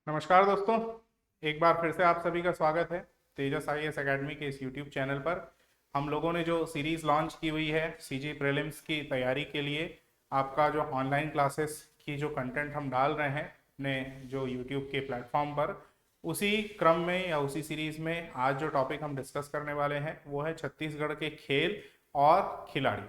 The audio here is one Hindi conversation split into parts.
नमस्कार दोस्तों, एक बार फिर से आप सभी का स्वागत है तेजस आईएएस एकेडमी के इस यूट्यूब चैनल पर। हम लोगों ने जो सीरीज़ लॉन्च की हुई है सीजी प्रीलिम्स की तैयारी के लिए, आपका जो ऑनलाइन क्लासेस की जो कंटेंट हम डाल रहे हैं अपने जो यूट्यूब के प्लेटफॉर्म पर, उसी क्रम में या उसी सीरीज़ में आज जो टॉपिक हम डिस्कस करने वाले हैं वो है छत्तीसगढ़ के खेल और खिलाड़ी।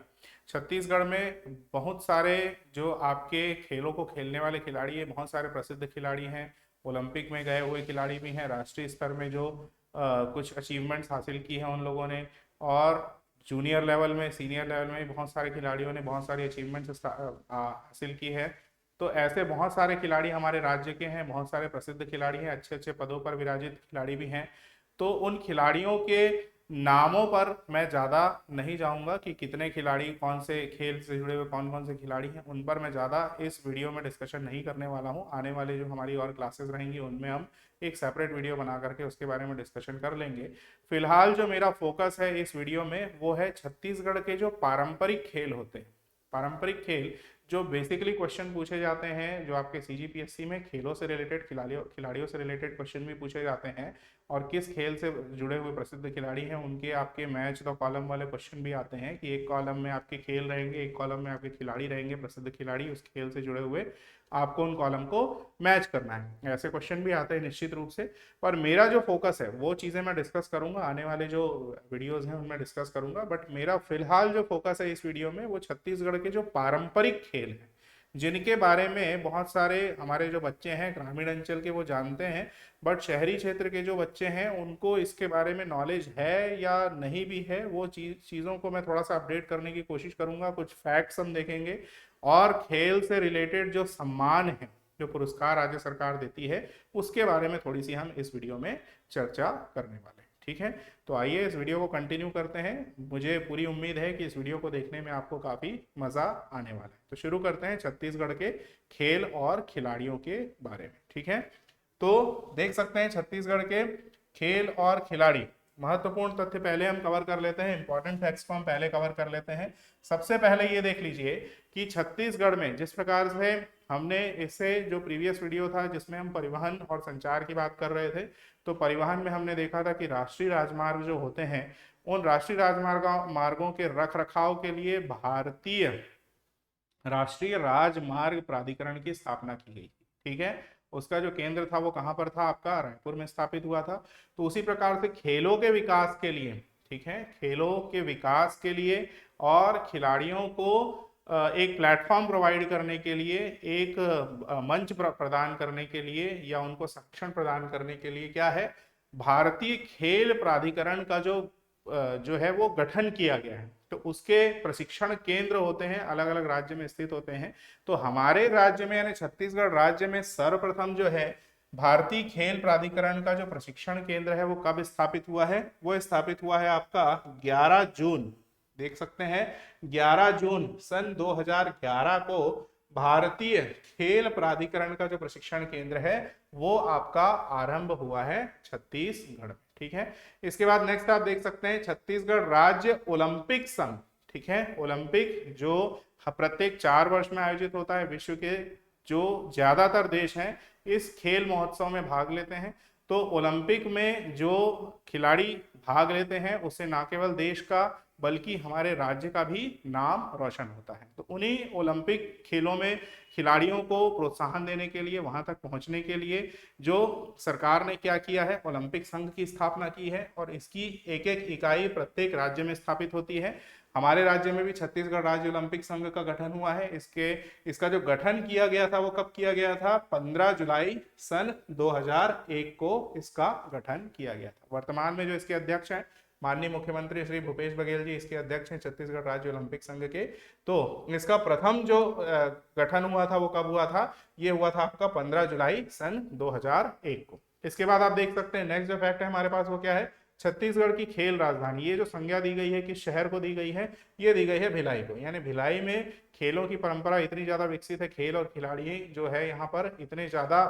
छत्तीसगढ़ में बहुत सारे जो आपके खेलों को खेलने वाले खिलाड़ी हैं, बहुत सारे प्रसिद्ध खिलाड़ी हैं। ओलंपिक में गए हुए खिलाड़ी भी हैं, राष्ट्रीय स्तर में जो कुछ अचीवमेंट्स हासिल की हैं उन लोगों ने, और जूनियर लेवल में, सीनियर लेवल में भी बहुत सारे खिलाड़ियों ने बहुत सारी अचीवमेंट्स हासिल की है। तो ऐसे बहुत सारे खिलाड़ी हमारे राज्य के हैं, बहुत सारे प्रसिद्ध खिलाड़ी हैं, अच्छे अच्छे पदों पर विराजित खिलाड़ी भी हैं। तो उन खिलाड़ियों के नामों पर मैं ज़्यादा नहीं जाऊंगा कि कितने खिलाड़ी कौन से खेल से जुड़े हुए कौन कौन से खिलाड़ी हैं, उन पर मैं ज़्यादा इस वीडियो में डिस्कशन नहीं करने वाला हूं। आने वाले जो हमारी और क्लासेस रहेंगी उनमें हम एक सेपरेट वीडियो बना करके उसके बारे में डिस्कशन कर लेंगे। फिलहाल जो मेरा फोकस है इस वीडियो में वो है छत्तीसगढ़ के जो पारंपरिक खेल होते हैं। पारंपरिक खेल जो बेसिकली क्वेश्चन पूछे जाते हैं, जो आपके सीजीपीएससी में खेलों से रिलेटेड, खिलाड़ियों से रिलेटेड क्वेश्चन भी पूछे जाते हैं, और किस खेल से जुड़े हुए प्रसिद्ध खिलाड़ी हैं उनके आपके मैच द कॉलम वाले क्वेश्चन भी आते हैं कि एक कॉलम में आपके खेल रहेंगे, एक कॉलम में आपके खिलाड़ी रहेंगे, प्रसिद्ध खिलाड़ी उस खेल से जुड़े हुए, आपको उन कॉलम को मैच करना है। ऐसे क्वेश्चन भी आते हैं निश्चित रूप से। पर मेरा जो फोकस है वो चीज़ें मैं डिस्कस करूंगा, आने वाले जो वीडियोज हैं उनमें डिस्कस करूंगा। बट मेरा फिलहाल जो फोकस है इस वीडियो में वो छत्तीसगढ़ के जो पारंपरिक खेल हैं, जिनके बारे में बहुत सारे हमारे जो बच्चे हैं ग्रामीण अंचल के वो जानते हैं, बट शहरी क्षेत्र के जो बच्चे हैं उनको इसके बारे में नॉलेज है या नहीं भी है, वो चीज़ों को मैं थोड़ा सा अपडेट करने की कोशिश करूंगा। कुछ फैक्ट्स हम देखेंगे, और खेल से रिलेटेड जो सम्मान है, जो पुरस्कार राज्य सरकार देती है, उसके बारे में थोड़ी सी हम इस वीडियो में चर्चा करने वाले हैं। ठीक है, तो आइए इस वीडियो को कंटिन्यू करते हैं। मुझे पूरी उम्मीद है कि इस वीडियो को देखने में आपको काफ़ी मज़ा आने वाला है। तो शुरू करते हैं छत्तीसगढ़ के खेल और खिलाड़ियों के बारे में। ठीक है, तो देख सकते हैं छत्तीसगढ़ के खेल और खिलाड़ी। महत्वपूर्ण तथ्य पहले हम कवर कर लेते हैं, इंपॉर्टेंट फैक्ट्स को हम पहले कवर कर लेते हैं। सबसे पहले ये देख लीजिए कि छत्तीसगढ़ में जिस प्रकार से हमने इससे जो प्रीवियस वीडियो था जिसमें हम परिवहन और संचार की बात कर रहे थे, तो परिवहन में हमने देखा था कि राष्ट्रीय राजमार्ग जो होते हैं, उन राष्ट्रीय मार्गों के रख रखाव के लिए भारतीय राष्ट्रीय राजमार्ग प्राधिकरण की स्थापना की गई। ठीक है, उसका जो केंद्र था वो कहाँ पर था, आपका रायपुर में स्थापित हुआ था। तो उसी प्रकार से खेलों के विकास के लिए, ठीक है, खेलों के विकास के लिए और खिलाड़ियों को एक प्लेटफॉर्म प्रोवाइड करने के लिए, एक मंच प्रदान करने के लिए या उनको सक्षम प्रदान करने के लिए क्या है, भारतीय खेल प्राधिकरण का जो है वो गठन किया गया है। तो उसके प्रशिक्षण केंद्र होते हैं, अलग अलग राज्य में स्थित होते हैं। तो हमारे राज्य में यानी छत्तीसगढ़ राज्य में सर्वप्रथम जो है भारतीय खेल प्राधिकरण का जो प्रशिक्षण केंद्र है वो कब स्थापित हुआ है, वो स्थापित हुआ है आपका 11 जून, देख सकते हैं 11 जून सन 2011 को भारतीय खेल प्राधिकरण का जो प्रशिक्षण केंद्र है वो आपका आरंभ हुआ है छत्तीसगढ़ में। ठीक है, इसके बाद नेक्स्ट आप देख सकते हैं छत्तीसगढ़ राज्य ओलंपिक संघ। ठीक है, ओलंपिक जो प्रत्येक 4 वर्ष में आयोजित होता है, विश्व के जो ज्यादातर देश हैं इस खेल महोत्सव में भाग लेते हैं। तो ओलंपिक में जो खिलाड़ी भाग लेते हैं उससे ना केवल देश का बल्कि हमारे राज्य का भी नाम रोशन होता है। तो उन्हीं ओलंपिक खेलों में खिलाड़ियों को प्रोत्साहन देने के लिए, वहां तक पहुंचने के लिए जो सरकार ने क्या किया है, ओलंपिक संघ की स्थापना की है, और इसकी एक एक इकाई प्रत्येक राज्य में स्थापित होती है। हमारे राज्य में भी छत्तीसगढ़ राज्य ओलंपिक संघ का गठन हुआ है। इसका जो गठन किया गया था वो कब किया गया था, 15 जुलाई सन 2001 को इसका गठन किया गया था। वर्तमान में जो इसके अध्यक्ष हैं माननीय मुख्यमंत्री श्री भूपेश बघेल जी इसके अध्यक्ष हैं छत्तीसगढ़ राज्य ओलंपिक संघ के। तो इसका प्रथम जो गठन हुआ था वो कब हुआ था, ये हुआ था आपका 15 जुलाई सन 2001 को। इसके बाद आप देख सकते हैं नेक्स्ट जो फैक्ट है हमारे पास वो क्या है, छत्तीसगढ़ की खेल राजधानी, ये जो संज्ञा दी गई है किस शहर को दी गई है, ये दी गई है भिलाई को। यानी भिलाई में खेलों की परंपरा इतनी ज्यादा विकसित है, खेल और खिलाड़ी जो है यहाँ पर इतने ज्यादा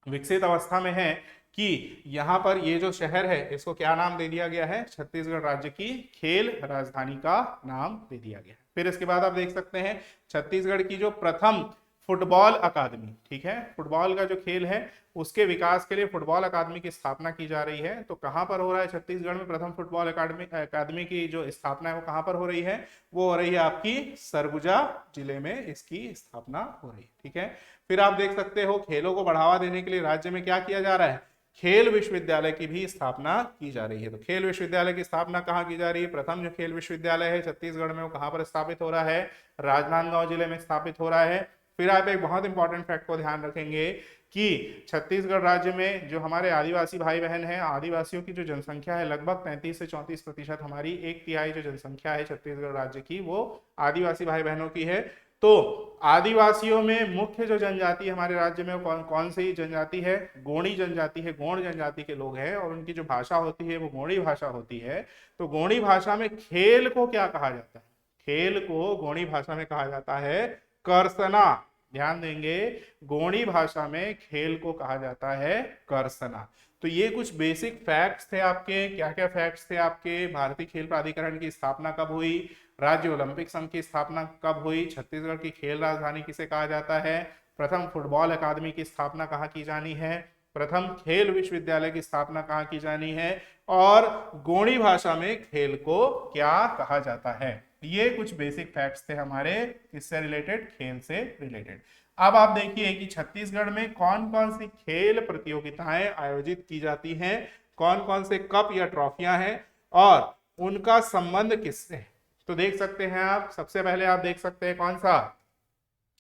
विकसित अवस्था में है कि यहाँ पर ये जो शहर है इसको क्या नाम दे दिया गया है, छत्तीसगढ़ राज्य की खेल राजधानी का नाम दे दिया गया है। फिर इसके बाद आप देख सकते हैं छत्तीसगढ़ की जो प्रथम फुटबॉल अकादमी, ठीक है, फुटबॉल का जो खेल है उसके विकास के लिए फुटबॉल अकादमी की स्थापना की जा रही है। तो कहां पर हो रहा है? छत्तीसगढ़ में प्रथम फुटबॉल अकादमी अकादमी की जो स्थापना है वो कहां पर हो रही है? वो हो रही है आपकी सरगुजा जिले में इसकी स्थापना हो रही है, ठीक है। फिर आप देख सकते हो खेलों को बढ़ावा देने के लिए राज्य में क्या किया जा रहा है? खेल विश्वविद्यालय की भी स्थापना की जा रही है। तो खेल विश्वविद्यालय की स्थापना कहाँ की जा रही है? प्रथम जो खेल विश्वविद्यालय है छत्तीसगढ़ में वो कहाँ पर स्थापित हो रहा है? राजनांदगांव जिले में स्थापित हो रहा है। फिर आप एक बहुत इंपॉर्टेंट फैक्ट को ध्यान रखेंगे कि छत्तीसगढ़ राज्य में जो हमारे आदिवासी भाई बहन हैं, आदिवासियों की जो जनसंख्या है लगभग 33 से 34% हमारी, एक तिहाई जो जनसंख्या है छत्तीसगढ़ राज्य की वो आदिवासी भाई बहनों की है। तो आदिवासियों में मुख्य जो जनजाति हमारे राज्य में कौन कौन सी जनजाति है? गोंडी जनजाति है, गोंड जनजाति के लोग हैं और उनकी जो भाषा होती है वो गोंडी भाषा होती है। तो गोंडी भाषा में खेल को क्या कहा जाता है? खेल को गोंडी भाषा में कहा जाता है कर्सना। ध्यान देंगे, गोंडी भाषा में खेल को कहा जाता है कर्सना। तो ये कुछ बेसिक फैक्ट्स थे आपके। क्या क्या फैक्ट्स थे आपके? भारतीय खेल प्राधिकरण की स्थापना कब हुई? राज्य ओलंपिक संघ की स्थापना कब हुई? छत्तीसगढ़ की खेल राजधानी किसे कहा जाता है? प्रथम फुटबॉल अकादमी की स्थापना कहाँ की जानी है? प्रथम खेल विश्वविद्यालय की स्थापना कहाँ की जानी है? और गोंडी भाषा में खेल को क्या कहा जाता है? ये कुछ बेसिक फैक्ट्स थे हमारे किससे रिलेटेड? खेल से रिलेटेड। अब आप देखिए कि छत्तीसगढ़ में कौन कौन सी खेल प्रतियोगिताएं आयोजित की जाती हैं, कौन कौन से कप या ट्रॉफियां हैं और उनका संबंध किससे है। तो देख सकते हैं आप, सबसे पहले आप देख सकते हैं कौन सा,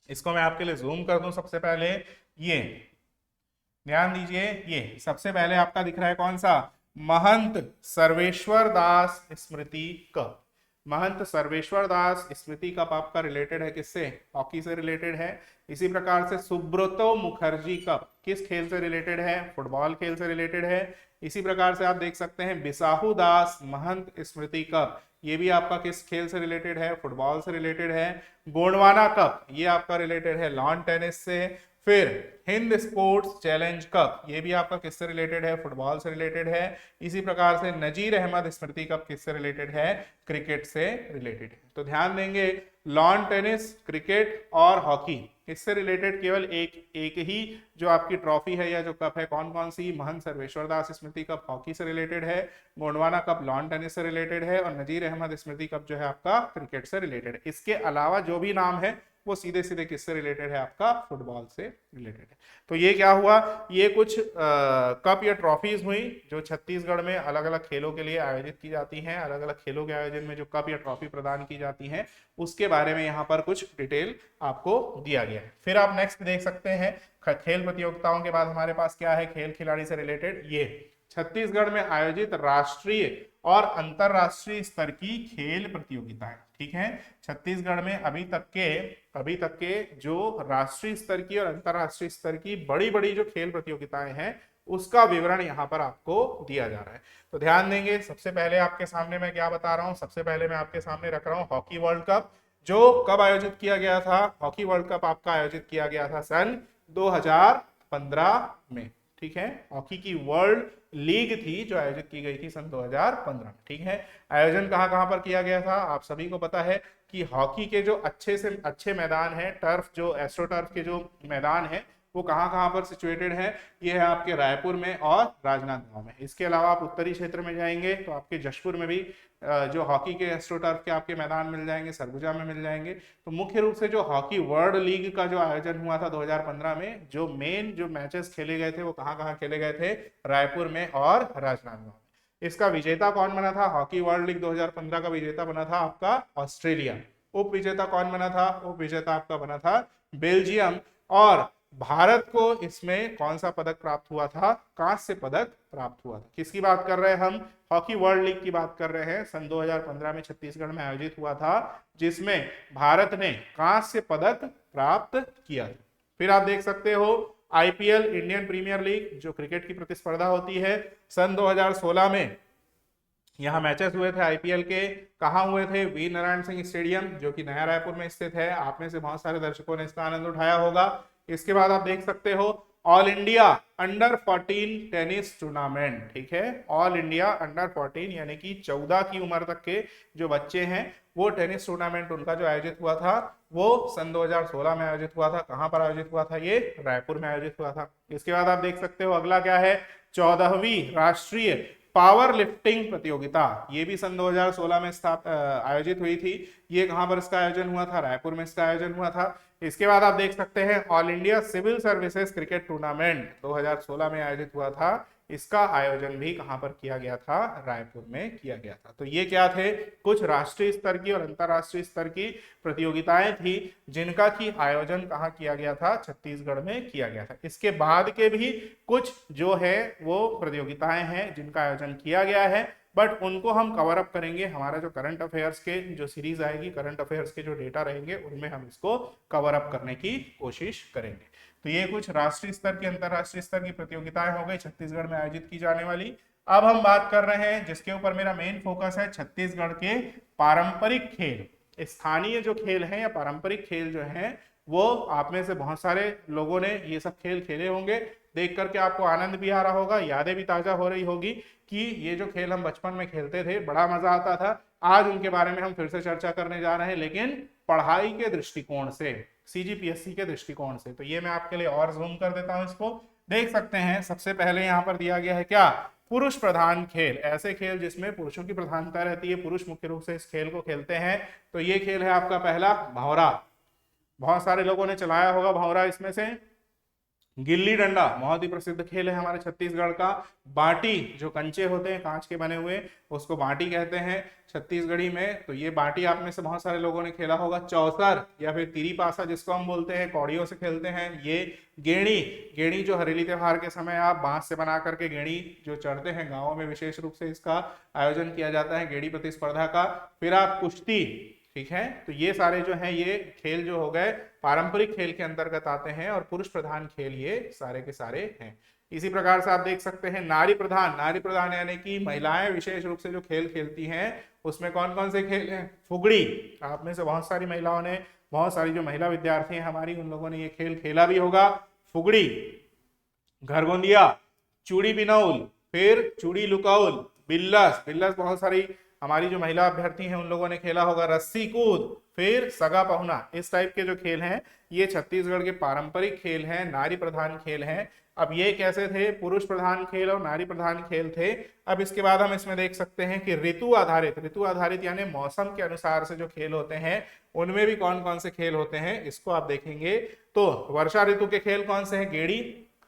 इसको मैं आपके लिए जूम कर दूं। सबसे पहले ये ध्यान दीजिए, ये सबसे पहले आपका दिख रहा है कौन सा? महंत सर्वेश्वर दास स्मृति कप। महंत सर्वेश्वर दास स्मृति कप आपका रिलेटेड है किससे? हॉकी से रिलेटेड है। इसी प्रकार से सुब्रतो मुखर्जी कप किस खेल से रिलेटेड है? फुटबॉल खेल से रिलेटेड है। इसी प्रकार से आप देख सकते हैं बिसाहू दास महंत स्मृति कप, ये भी आपका किस खेल से रिलेटेड है? फुटबॉल से रिलेटेड है। गोंडवाना कप ये आपका रिलेटेड है लॉन टेनिस से। फिर हिंद स्पोर्ट्स चैलेंज कप ये भी आपका किससे रिलेटेड है? फुटबॉल से रिलेटेड है। इसी प्रकार से नजीर अहमद स्मृति कप किससे रिलेटेड है? क्रिकेट से रिलेटेड है। तो ध्यान देंगे, लॉन टेनिस, क्रिकेट और हॉकी इससे रिलेटेड केवल एक ही जो आपकी ट्रॉफी है या जो कप है, कौन कौन सी? महंत सर्वेश्वर दास स्मृति कप हॉकी से रिलेटेड है, गोंडवाना कप लॉन टेनिस से रिलेटेड है और नजीर अहमद स्मृति कप जो है आपका क्रिकेट से रिलेटेड है। इसके अलावा जो भी नाम है वो सीधे सीधे किससे रिलेटेड है? आपका फुटबॉल से रिलेटेड है। तो ये क्या हुआ? ये कुछ कप या ट्रॉफीज हुई जो छत्तीसगढ़ में अलग अलग खेलों के लिए आयोजित की जाती हैं। अलग अलग खेलों के आयोजन में जो कप या ट्रॉफी प्रदान की जाती हैं उसके बारे में यहाँ पर कुछ डिटेल आपको दिया गया है। फिर आप नेक्स्ट देख सकते हैं, खेल प्रतियोगिताओं के बाद हमारे पास क्या है? खेल खिलाड़ी से रिलेटेड ये छत्तीसगढ़ में आयोजित राष्ट्रीय और अंतरराष्ट्रीय स्तर की खेल प्रतियोगिताएं, ठीक है। छत्तीसगढ़ में अभी तक के जो राष्ट्रीय स्तर की और अंतरराष्ट्रीय स्तर की बड़ी बड़ी जो खेल प्रतियोगिताएं हैं उसका विवरण यहाँ पर आपको दिया जा रहा है। तो ध्यान देंगे, सबसे पहले आपके सामने मैं क्या बता रहा हूँ? सबसे पहले मैं आपके सामने रख रहा हूँ हॉकी वर्ल्ड कप, जो कब आयोजित किया गया था? हॉकी वर्ल्ड कप आपका आयोजित किया गया था सन 2015 में, ठीक है। हॉकी की वर्ल्ड लीग थी जो आयोजित की गई थी सन 2015 में, ठीक है। आयोजन कहां पर किया गया था? आप सभी को पता है कि हॉकी के जो अच्छे से अच्छे मैदान है, टर्फ जो एस्ट्रो टर्फ के जो मैदान है वो कहां पर सिचुएटेड है? ये है आपके रायपुर में और राजनांदगांव में। इसके अलावा आप उत्तरी क्षेत्र में जाएंगे तो आपके जशपुर में भी जो हॉकी के एस्ट्रो टर्फ के आपके मैदान मिल जाएंगे, सरगुजा में मिल जाएंगे। तो मुख्य रूप से जो हॉकी वर्ल्ड लीग का जो आयोजन हुआ था 2015 में, जो मेन जो मैचेस खेले गए थे वो कहाँ खेले गए थे? रायपुर में और राजनांदगांव में। इसका विजेता कौन बना था? हॉकी वर्ल्ड लीग 2015 का विजेता बना था आपका ऑस्ट्रेलिया। उप विजेता कौन बना था? उप विजेता आपका बना था बेल्जियम। और भारत को इसमें कौन सा पदक प्राप्त हुआ था? कांस्य पदक प्राप्त हुआ था। किसकी बात कर रहे हैं हम? हॉकी वर्ल्ड लीग की बात कर रहे हैं। सन 2015 में छत्तीसगढ़ में आयोजित हुआ था जिसमें भारत ने कांस्य पदक प्राप्त किया। फिर आप देख सकते हो आईपीएल, इंडियन प्रीमियर लीग, जो क्रिकेट की प्रतिस्पर्धा होती है, सन 2016 में यहाँ मैचेस हुए थे आईपीएल के। कहाँ हुए थे? वीर नारायण सिंह स्टेडियम जो कि नया रायपुर में स्थित है। आप में से बहुत सारे दर्शकों ने इसका आनंद उठाया होगा। इसके बाद आप देख सकते हो all India under 14 tennis tournament, ठीक है, ऑल इंडिया अंडर 14 यानी कि 14 की उम्र तक के जो बच्चे हैं वो टेनिस टूर्नामेंट उनका जो आयोजित हुआ था वो सन 2016 में आयोजित हुआ था। कहां पर आयोजित हुआ था? ये रायपुर में आयोजित हुआ था। इसके बाद आप देख सकते हो अगला क्या है, 14वीं राष्ट्रीय पावर लिफ्टिंग प्रतियोगिता, ये भी सन 2016 में आयोजित हुई थी। ये कहां पर इसका आयोजन हुआ था? रायपुर में इसका आयोजन हुआ था। इसके बाद आप देख सकते हैं all India civil services cricket tournament 2016 में आयोजित हुआ था। इसका आयोजन भी कहां पर किया गया था? रायपुर में किया गया था। तो ये क्या थे? कुछ राष्ट्रीय स्तर की और अंतरराष्ट्रीय स्तर की प्रतियोगिताएं थी जिनका की आयोजन कहाँ किया गया था? छत्तीसगढ़ में किया गया था। इसके बाद के भी कुछ जो है वो प्रतियोगिताएं हैं जिनका आयोजन किया गया है, बट उनको हम कवर अप करेंगे। हमारा जो करंट अफेयर्स के जो सीरीज आएगी, करंट अफेयर्स के जो डेटा रहेंगे उनमें हम इसको कवर अप करने की कोशिश करेंगे। तो ये कुछ राष्ट्रीय स्तर की अंतरराष्ट्रीय स्तर की प्रतियोगिताएं हो गई छत्तीसगढ़ में आयोजित की जाने वाली। अब हम बात कर रहे हैं जिसके ऊपर मेरा मेन फोकस है, छत्तीसगढ़ के पारंपरिक खेल। स्थानीय जो खेल हैं या पारंपरिक खेल जो हैं वो आप में से बहुत सारे लोगों ने ये सब खेल खेले होंगे। देख करके आपको आनंद भी आ रहा होगा, यादें भी ताजा हो रही होगी कि ये जो खेल हम बचपन में खेलते थे बड़ा मजा आता था। आज उनके बारे में हम फिर से चर्चा करने जा रहे हैं, लेकिन पढ़ाई के दृष्टिकोण से, सीजीपीएससी के दृष्टिकोण से। तो ये मैं आपके लिए और जूम कर देता हूं, इसको देख सकते हैं। सबसे पहले यहाँ पर दिया गया है क्या? पुरुष प्रधान खेल, ऐसे खेल जिसमें पुरुषों की प्रधानता रहती है, पुरुष मुख्य रूप से इस खेल को खेलते हैं। तो ये खेल है आपका पहला भौरा, बहुत सारे लोगों ने चलाया होगा भौरा। इसमें से गिल्ली डंडा बहुत ही प्रसिद्ध खेल है हमारे छत्तीसगढ़ का। बाटी, जो कंचे होते हैं कांच के बने हुए, उसको बाटी कहते हैं छत्तीसगढ़ी में। तो ये बाटी आप में से बहुत सारे लोगों ने खेला होगा। चौसर या फिर तिरी पासा जिसको हम बोलते हैं, कौड़ियों से खेलते हैं। ये गेड़ी, गेड़ी जो हरेली त्योहार के समय आप बांस से बना करके गेड़ी जो चढ़ते हैं, गाँवों में विशेष रूप से इसका आयोजन किया जाता है गेड़ी प्रतिस्पर्धा का। फिर आप कुश्ती, ठीक है। तो ये सारे जो हैं ये खेल जो हो गए पारंपरिक खेल के अंतर्गत आते हैं और पुरुष प्रधान खेल ये सारे के सारे हैं। इसी प्रकार से आप देख सकते हैं नारी प्रधान, नारी प्रधान यानी कि महिलाएं विशेष रूप से जो खेल खेलती हैं उसमें कौन कौन से खेल हैं? फुगड़ी, आप में से बहुत सारी महिलाओं ने, बहुत सारी जो महिला विद्यार्थी हैं हमारी, उन लोगों ने ये खेल खेला भी होगा। फुगड़ी, घरगोंदिया, चूड़ी बिनौल, फिर चूड़ी लुकाउल, बिल्लस, बिल्लस बहुत सारी हमारी जो महिला अभ्यर्थी हैं उन लोगों ने खेला होगा। रस्सी कूद, फिर सगा पहुना। इस टाइप के जो खेल हैं ये छत्तीसगढ़ के पारंपरिक खेल हैं, नारी प्रधान खेल हैं। अब ये कैसे थे? पुरुष प्रधान खेल और नारी प्रधान खेल थे। अब इसके बाद हम इसमें देख सकते हैं कि ऋतु आधारित, ऋतु आधारित यानी मौसम के अनुसार से जो खेल होते हैं उनमें भी कौन कौन से खेल होते हैं इसको आप देखेंगे। तो वर्षा ऋतु के खेल कौन से हैं? गेड़ी,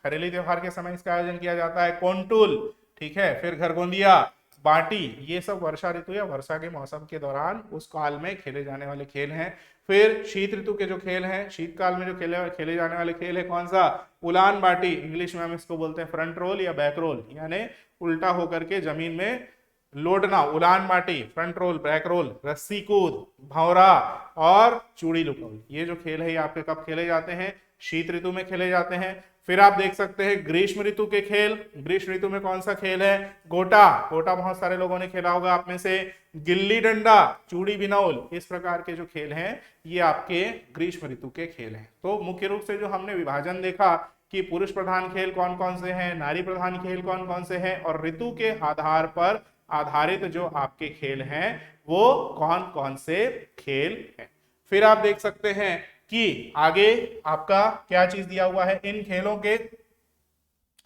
हरेली त्योहार के समय इसका आयोजन किया जाता है। कोंटुल, ठीक है, फिर घरगोंदिया, बाटी, ये सब वर्षा ऋतु या वर्षा के मौसम के दौरान उस काल में खेले जाने वाले खेल हैं। फिर शीत ऋतु के जो खेल हैं, शीतकाल में जो खेले जाने वाले खेल है कौन सा? उलान बाटी, इंग्लिश में हम इसको बोलते हैं फ्रंट रोल या बैक रोल, यानी उल्टा होकर के जमीन में लोडना, उलान बाटी, फ्रंट रोल, बैक रोल, रस्सी कूद, भौरा और चूड़ी लुकाउल। ये जो खेल है ये आपके कब खेले जाते हैं? शीत ऋतु में खेले जाते हैं। फिर आप देख सकते हैं ग्रीष्म ऋतु के खेल। ग्रीष्म ऋतु में कौन सा खेल है? गोटा, गोटा बहुत सारे लोगों ने खेला होगा आप में से। गिल्ली डंडा, चूड़ी बिनौल, इस प्रकार के जो खेल हैं ये आपके ग्रीष्म ऋतु के खेल हैं। तो मुख्य रूप से जो हमने विभाजन देखा कि पुरुष प्रधान खेल कौन कौन से हैं, नारी प्रधान खेल कौन कौन से हैं और ऋतु के आधार पर आधारित जो आपके खेल हैं वो कौन कौन से खेल हैं। फिर आप देख सकते हैं कि आगे आपका क्या चीज दिया हुआ है इन खेलों के।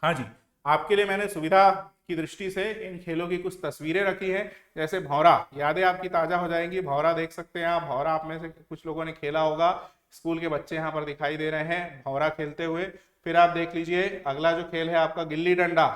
हाँ जी, आपके लिए मैंने सुविधा की दृष्टि से इन खेलों की कुछ तस्वीरें रखी हैं। जैसे भौरा, यादें आपकी ताजा हो जाएंगी। भौरा देख सकते हैं आप, भौरा आप में से कुछ लोगों ने खेला होगा। स्कूल के बच्चे यहाँ पर दिखाई दे रहे हैं भौरा खेलते हुए। फिर आप देख लीजिए अगला जो खेल है आपका गिल्ली डंडा।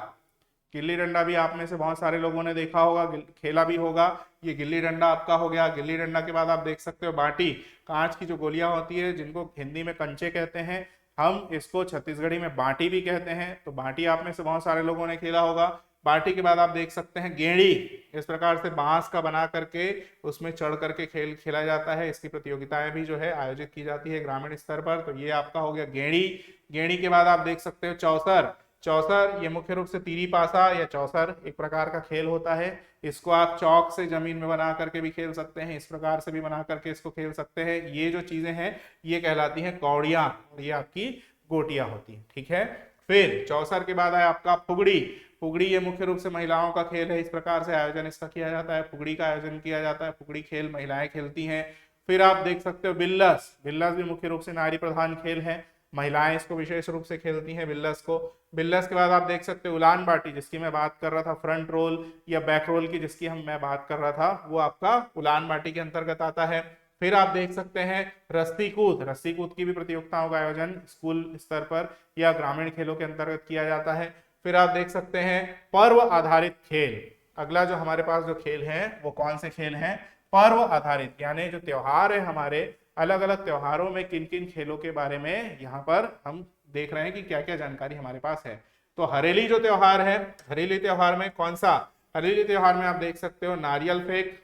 गिल्ली डंडा भी आप में से बहुत सारे लोगों ने देखा होगा, खेला भी होगा। ये गिल्ली डंडा आपका हो गया। गिल्ली डंडा के बाद आप देख सकते हो बाटी, कांच की जो गोलियां होती है जिनको हिंदी में कंचे कहते हैं, हम इसको छत्तीसगढ़ी में बाटी भी कहते हैं। तो बाटी आप में से बहुत सारे लोगों ने खेला होगा। बाटी के बाद आप देख सकते हैं गेड़ी, इस प्रकार से बांस का बना करके उसमें चढ़ करके खेल खेला जाता है। इसकी प्रतियोगिताएं भी जो है आयोजित की जाती है ग्रामीण स्तर पर। तो ये आपका हो गया गेड़ी। गेड़ी के बाद आप देख सकते हो चौसर। चौसर ये मुख्य रूप से तीरी पासा या चौसर एक प्रकार का खेल होता है। इसको आप चौक से जमीन में बना करके भी खेल सकते हैं, इस प्रकार से भी बना करके इसको खेल सकते हैं। ये जो चीजें हैं ये कहलाती हैं कौड़ियां, ये आपकी गोटियां होती हैं, ठीक है। फिर चौसर के बाद है आपका फुगड़ी। फुगड़ी ये मुख्य रूप से महिलाओं का खेल है, इस प्रकार से आयोजन इसका किया जाता है, फुगड़ी का आयोजन किया जाता है, फुगड़ी खेल महिलाएं खेलती हैं। फिर आप देख सकते हो बिल्लस। बिल्लस भी मुख्य रूप से नारी प्रधान खेल है, महिलाएं इसको विशेष रूप से खेलती हैं बिल्लस को। बिल्लस के बाद आप देख सकते हो उलान बाटी, जिसकी मैं बात कर रहा था, फ्रंट रोल या बैक रोल की जिसकी मैं बात कर रहा था, वो आपका उलान बाटी के अंतर्गत आता है। फिर आप देख सकते हैं रस्सी कूद। रस्सी कूद की भी प्रतियोगिताओं का आयोजन स्कूल स्तर पर या ग्रामीण खेलों के अंतर्गत किया जाता है। फिर आप देख सकते हैं पर्व आधारित खेल। अगला जो हमारे पास जो खेल है वो कौन से खेल हैं? पर्व आधारित, यानी जो त्योहार है हमारे, अलग अलग त्योहारों में किन किन खेलों के बारे में यहाँ पर हम देख रहे हैं कि क्या क्या जानकारी हमारे पास है। तो हरेली जो त्योहार है, हरेली त्योहार में कौन सा? हरेली त्योहार में आप देख सकते हो नारियल फेंक।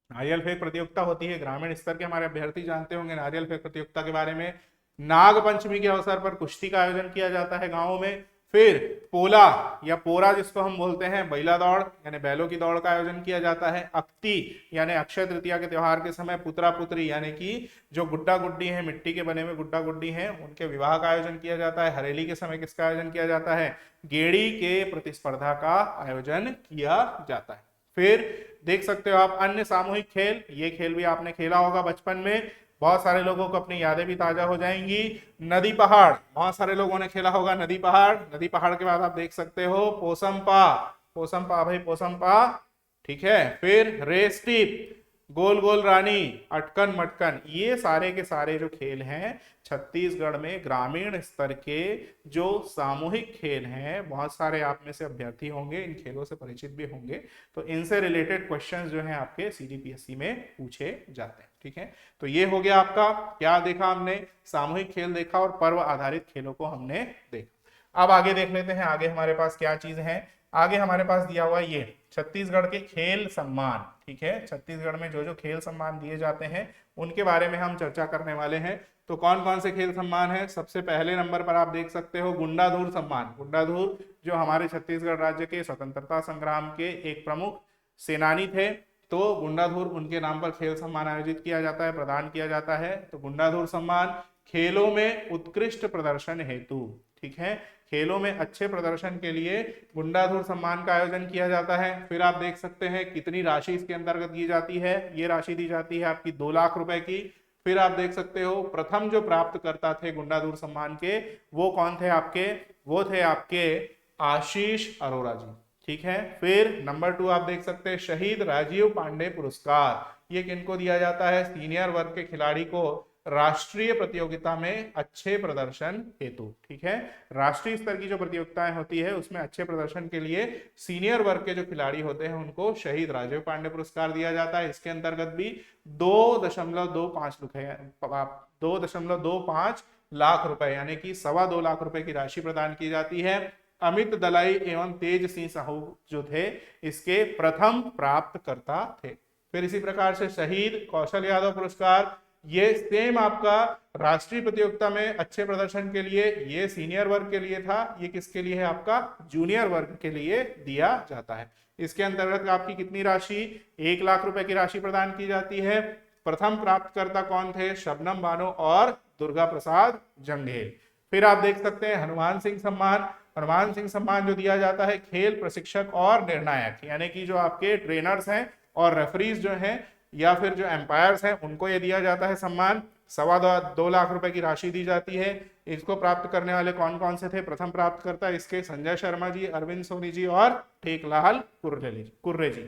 नारियल फेंक प्रतियोगिता होती है, ग्रामीण स्तर के हमारे अभ्यर्थी जानते होंगे नारियल फेंक प्रतियोगिता के बारे में। नाग पंचमी के अवसर पर कुश्ती का आयोजन किया जाता है गांवों में। फिर पोला या पोरा जिसको हम बोलते हैं, बैला दौड़ यानी बैलों की दौड़ का आयोजन किया जाता है। अक्ति यानी अक्षय तृतीया के त्योहार के समय पुत्रा पुत्री यानी कि जो गुड्डा गुड्डी हैं, मिट्टी के बने हुए गुड्डा गुड्डी हैं, उनके विवाह का आयोजन किया जाता है। हरेली के समय किसका आयोजन किया जाता है? गेड़ी के प्रतिस्पर्धा का आयोजन किया जाता है। फिर देख सकते हो आप अन्य सामूहिक खेल। ये खेल भी आपने खेला होगा बचपन में, बहुत सारे लोगों को अपनी यादें भी ताजा हो जाएंगी। नदी पहाड़, बहुत सारे लोगों ने खेला होगा नदी पहाड़। नदी पहाड़ के बाद आप देख सकते हो पोसमपा। पोसमपा भाई पोसमपा, ठीक है। फिर रेस टीप, गोल गोल रानी, अटकन मटकन, ये सारे के सारे जो खेल हैं छत्तीसगढ़ में ग्रामीण स्तर के जो सामूहिक खेल हैं, बहुत सारे आप में से अभ्यर्थी होंगे, इन खेलों से परिचित भी होंगे, तो इनसे रिलेटेड क्वेश्चंस जो हैं आपके सीडीपीएससी में पूछे जाते हैं। ठीक है, तो ये हो गया आपका, क्या देखा हमने? सामूहिक खेल देखा और पर्व आधारित खेलों को हमने देखा। अब आगे देख लेते हैं, आगे हमारे पास क्या चीज है। आगे हमारे पास दिया हुआ ये छत्तीसगढ़ के खेल सम्मान। ठीक है, छत्तीसगढ़ में जो जो खेल सम्मान दिए जाते हैं उनके बारे में हम चर्चा करने वाले हैं। तो कौन कौन से खेल सम्मान है? सबसे पहले नंबर पर आप देख सकते हो गुंडाधुर सम्मान। गुंडाधुर जो हमारे छत्तीसगढ़ राज्य के स्वतंत्रता संग्राम के एक प्रमुख सेनानी थे, तो गुंडाधुर उनके नाम पर खेल सम्मान आयोजित किया जाता है, प्रदान किया जाता है। तो गुंडाधुर सम्मान खेलों में उत्कृष्ट प्रदर्शन हेतु, ठीक है, खेलों में अच्छे प्रदर्शन के लिए गुंडाधुर सम्मान का आयोजन किया जाता है। फिर आप देख सकते हैं कितनी राशि इसके अंतर्गत दी जाती है। ये राशि दी जाती है आपकी 2 लाख रुपए की। फिर आप देख सकते हो प्रथम जो प्राप्तकर्ता थे गुंडाधुर सम्मान के, वो कौन थे आपके? वो थे आपके आशीष अरोरा जी। ठीक है, फिर नंबर 2 आप देख सकते हैं शहीद राजीव पांडे पुरस्कार। ये किनको दिया जाता है? सीनियर वर्ग के खिलाड़ी को राष्ट्रीय प्रतियोगिता में अच्छे प्रदर्शन हेतु। ठीक है, राष्ट्रीय स्तर की जो प्रतियोगिताएं होती है उसमें अच्छे प्रदर्शन के लिए सीनियर वर्ग के जो खिलाड़ी होते हैं उनको शहीद राजीव पांडे पुरस्कार दिया जाता है। इसके अंतर्गत भी 2.25 लाख रुपए यानी कि 2.25 लाख रुपए की राशि प्रदान की जाती है। अमित दलाई एवं तेज सिंह साहू जो थे इसके प्रथम प्राप्तकर्ता थे। फिर इसी प्रकार से शहीद कौशल यादव पुरस्कार, ये सेम आपका राष्ट्रीय प्रतियोगिता में अच्छे प्रदर्शन के लिए, ये सीनियर वर्ग के लिए था, ये किसके लिए है? आपका जूनियर वर्ग के लिए दिया जाता है। इसके अंतर्गत आपकी कितनी राशि? 1 लाख रुपए की राशि प्रदान की जाती है। प्रथम प्राप्तकर्ता कौन थे? शबनम बानो और दुर्गा प्रसाद जंघेल। फिर आप देख सकते हैं हनुमान सिंह सम्मान। हनुमान सिंह सम्मान जो दिया जाता है खेल प्रशिक्षक और निर्णायक, यानी कि जो आपके ट्रेनर्स हैं और रेफरीज जो हैं या फिर जो एम्पायर्स हैं उनको ये दिया जाता है सम्मान। 2.25 लाख रुपए की राशि दी जाती है। इसको प्राप्त करने वाले कौन कौन से थे? प्रथम प्राप्तकर्ता इसके संजय शर्मा जी, अरविंद सोनी जी और टेकलाल कुर्रे जी।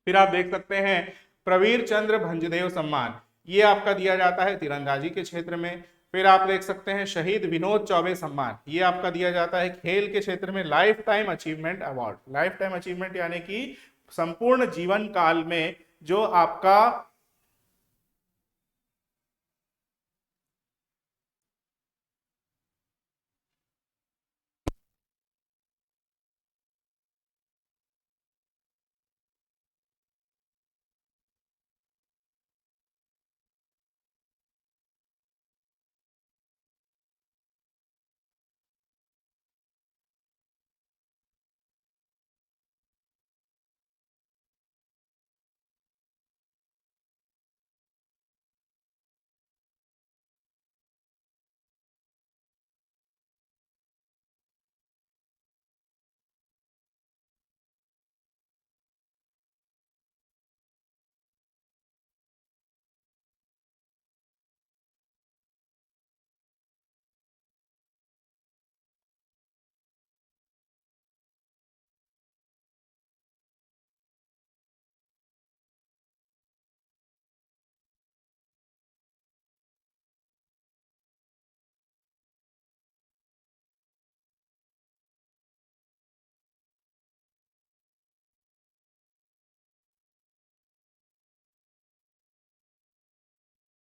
फिर आप देख सकते हैं प्रवीर चंद्र भंजदेव सम्मान, ये आपका दिया जाता है तीरंदाजी के क्षेत्र में। फिर आप देख सकते हैं शहीद विनोद चौबे सम्मान, ये आपका दिया जाता है खेल के क्षेत्र में life time achievement award. Life time achievement यानी कि संपूर्ण जीवन काल में जो आपका